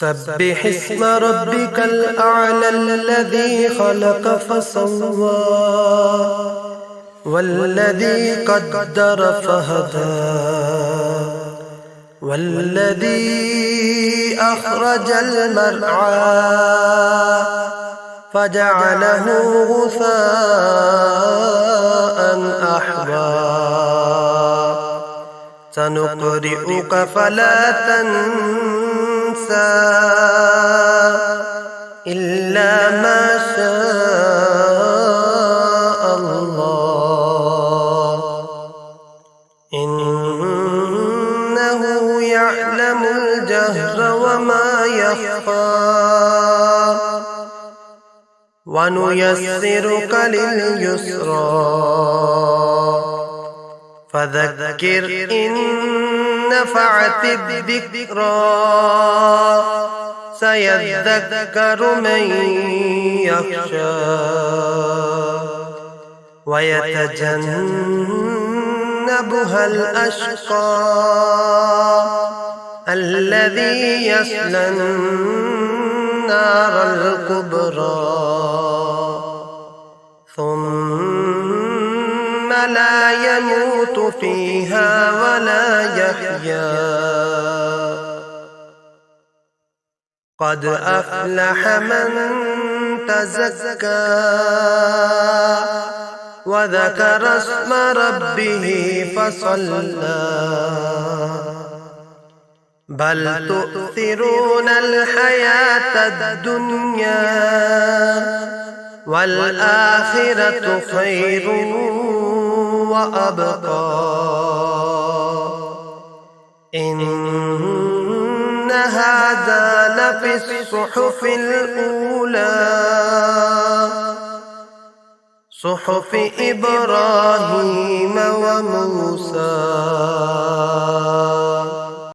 سبح اسم ربك الأعلى الذي خلق فسوى والذي قدر فهدى والذي أخرج المرعى فجعله غثاء أحوى سنقرئك فلا تنسى إلا ما شاء الله إنه يعلم الجهر وما يخفى ونيسرك لليسرى فذكر إن نفعت الذكرى سيذكر من يخشى ويتجنبها الأشقى الذي يصلى النار الكبرى ثم لا يموت فيها ولا يحيا قد أفلح من تزكى وذكر اسم ربه فصلى بل تؤثرون الحياة الدنيا والآخرة خير وأبقى إن هذا لفي الصحف الأولى صحف إبراهيم وموسى